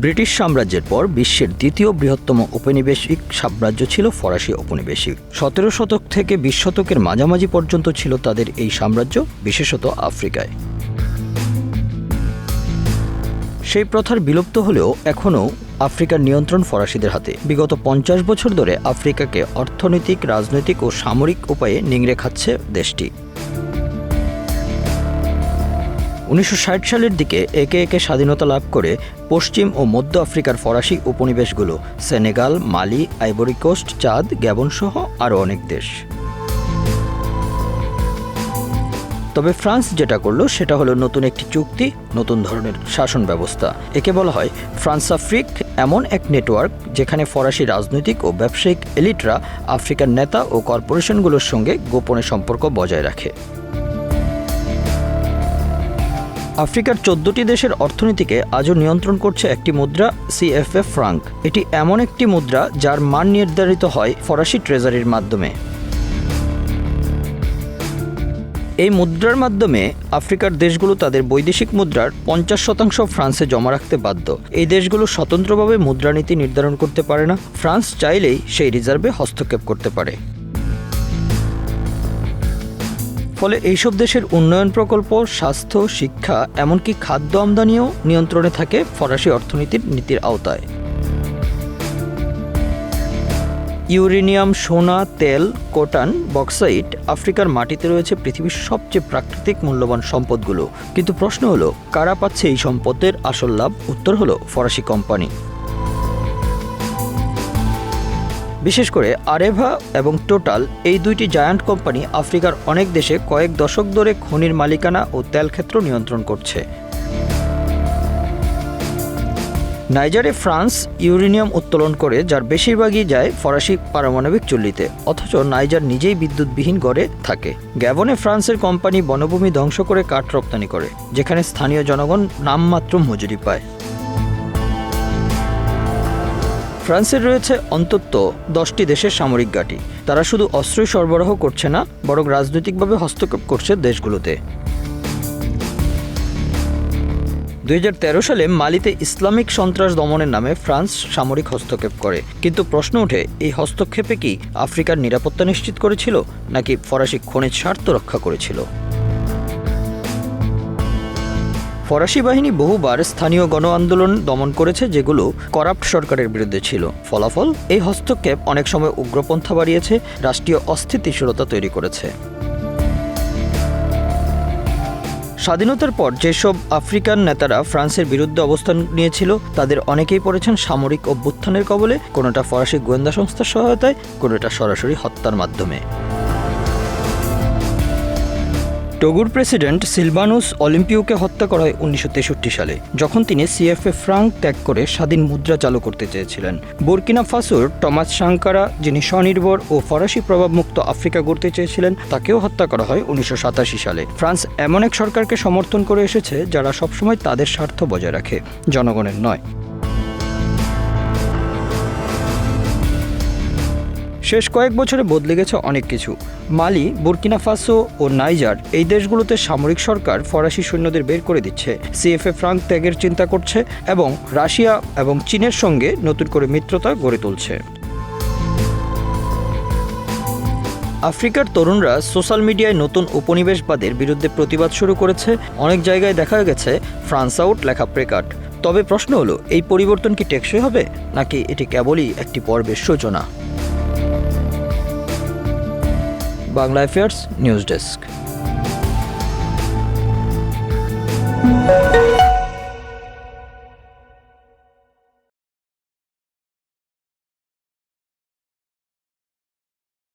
British সাম্রাজ্যের পর বিশ্বের দ্বিতীয় বৃহত্তম ঔপনিবেশিক সাম্রাজ্য ছিল ফরাসি ঔপনিবেশিক। 17 শতক থেকে 20 শতকের মাঝামাঝি পর্যন্ত ছিল তাদের এই সাম্রাজ্য, বিশেষত আফ্রিকায়। সেই প্রথার বিলুপ্ত হলেও এখনও আফ্রিকার নিয়ন্ত্রণ ফরাসিদের হাতে। বিগত 50 বছর ধরে আফ্রিকাকে অর্থনৈতিক, রাজনৈতিক ও সামরিক উপায়ে নিংড়ে খাচ্ছে দেশটি। 1960 সালের দিকে একে একে স্বাধীনতা লাভ করে পশ্চিম ও মধ্য আফ্রিকার ফরাসি উপনিবেশগুলো সেনেগাল, মালি, আইভরি কোস্ট, চাদ, গ্যাবন সহ আরও অনেক দেশ। তবে ফ্রান্স যেটা করলো সেটা হলো নতুন একটি চুক্তি, নতুন ধরনের শাসন ব্যবস্থা। একে বলা হয় ফ্রান্স আফ্রিক, এমন এক নেটওয়ার্ক যেখানে ফরাসি রাজনৈতিক ও ব্যবসায়িক এলিটরা আফ্রিকার নেতা ও কর্পোরেশনগুলোর সঙ্গে গোপনে সম্পর্ক বজায় রাখে। আফ্রিকার 14টি দেশের অর্থনীতিকে আজও নিয়ন্ত্রণ করছে একটি মুদ্রা, CFA ফ্রাঙ্ক। এটি এমন একটি মুদ্রা যার মান নির্ধারিত হয় ফরাসি ট্রেজারির মাধ্যমে। এই মুদ্রার মাধ্যমে আফ্রিকার দেশগুলো তাদের বৈদেশিক মুদ্রার 50% ফ্রান্সে জমা রাখতে বাধ্য। এই দেশগুলো স্বতন্ত্রভাবে মুদ্রানীতি নির্ধারণ করতে পারে না। ফ্রান্স চাইলেই সেই রিজার্ভে হস্তক্ষেপ করতে পারে। ফলে এইসব দেশের উন্নয়ন প্রকল্প, স্বাস্থ্য, শিক্ষা, এমনকি খাদ্য আমদানিও নিয়ন্ত্রণে থাকে ফরাসি অর্থনীতির নীতির আওতায়। ইউরেনিয়াম, সোনা, তেল, কোটান, বক্সাইট, আফ্রিকার মাটিতে রয়েছে পৃথিবীর সবচেয়ে প্রাকৃতিক মূল্যবান সম্পদগুলো। কিন্তু প্রশ্ন হলো, কারা পাচ্ছে এই সম্পদের আসল লাভ? উত্তর হলো ফরাসি কোম্পানি। বিশেষ করে আরেভা এবং টোটাল, এই দুইটি জায়ান্ট কোম্পানি আফ্রিকার অনেক দেশে কয়েক দশক ধরে খনির মালিকানা ও তেলক্ষেত্র নিয়ন্ত্রণ করছে। নাইজারে ফ্রান্স ইউরেনিয়াম উত্তোলন করে, যার বেশিরভাগই যায় ফরাসি পারমাণবিক চুল্লিতে, অথচ নাইজার নিজেই বিদ্যুৎবিহীন গড়ে থাকে। গ্যাবনে ফ্রান্সের কোম্পানি বনভূমি ধ্বংস করে কাঠ রপ্তানি করে, যেখানে স্থানীয় জনগণ নামমাত্র মজুরি পায়। ফ্রান্সের রয়েছে অন্তত 10টি দেশের সামরিক ঘাঁটি। তারা শুধু অস্ত্রই সরবরাহ করছে না, বরং রাজনৈতিকভাবে হস্তক্ষেপ করছে দেশগুলোতে। 2013 সালে মালিতে ইসলামিক সন্ত্রাস দমনের নামে ফ্রান্স সামরিক হস্তক্ষেপ করে। কিন্তু প্রশ্ন ওঠে, এই হস্তক্ষেপে কি আফ্রিকার নিরাপত্তা নিশ্চিত করেছিল, নাকি ফরাসি খনিজ স্বার্থ রক্ষা করেছিল? ফরাসি বাহিনী বহুবার স্থানীয় গণ আন্দোলন দমন করেছে, যেগুলো করাপ্ট সরকারের বিরুদ্ধে ছিল। ফলাফল, এই হস্তক্ষেপ অনেক সময় উগ্রপন্থা বাড়িয়েছে, রাষ্ট্রীয় অস্থিতিশীলতা তৈরি করেছে। স্বাধীনতার পর যেসব আফ্রিকান নেতারা ফ্রান্সের বিরুদ্ধে অবস্থান নিয়েছিল, তাদের অনেকেই পড়েছেন সামরিক অভ্যুত্থানের কবলে, কোনোটা ফরাসি গোয়েন্দা সংস্থার সহায়তায়, কোনোটা সরাসরি হত্যার মাধ্যমে। টোগোর প্রেসিডেন্ট সিলভানুস অলিম্পিওকে হত্যা করা হয় 1963 সালে, যখন তিনি CFA ফ্রাঙ্ক ত্যাগ করে স্বাধীন মুদ্রা চালু করতে চেয়েছিলেন। বুর্কিনা ফাসোর টমাস সাঙ্কারা, যিনি স্বনির্ভর ও ফরাসি প্রভাবমুক্ত আফ্রিকা গড়তে চেয়েছিলেন, তাকেও হত্যা করা হয় 1987 সালে। ফ্রান্স এমন এক সরকারকে সমর্থন করে এসেছে যারা সবসময় তাদের স্বার্থ বজায় রাখে, জনগণের নয়। শেষ কয়েক বছরে বদলে গেছে অনেক কিছু। মালি, বুর্কিনা ফাসো ও নাইজার, এই দেশগুলোতে সামরিক সরকার ফরাসি সৈন্যদের বের করে দিচ্ছে, CFA ফ্রাঙ্ক ত্যাগের চিন্তা করছে এবং রাশিয়া এবং চীনের সঙ্গে নতুন করে মিত্রতা গড়ে তুলছে। আফ্রিকার তরুণরা সোশ্যাল মিডিয়ায় নতুন উপনিবেশবাদের বিরুদ্ধে প্রতিবাদ শুরু করেছে। অনেক জায়গায় দেখা গেছে ফ্রান্স আউট লেখা প্লেকার্ড। তবে প্রশ্ন হলো, এই পরিবর্তন কি টেকসই হবে, নাকি এটি কেবলই একটি পর্বের সূচনা? Bangla affairs news desk.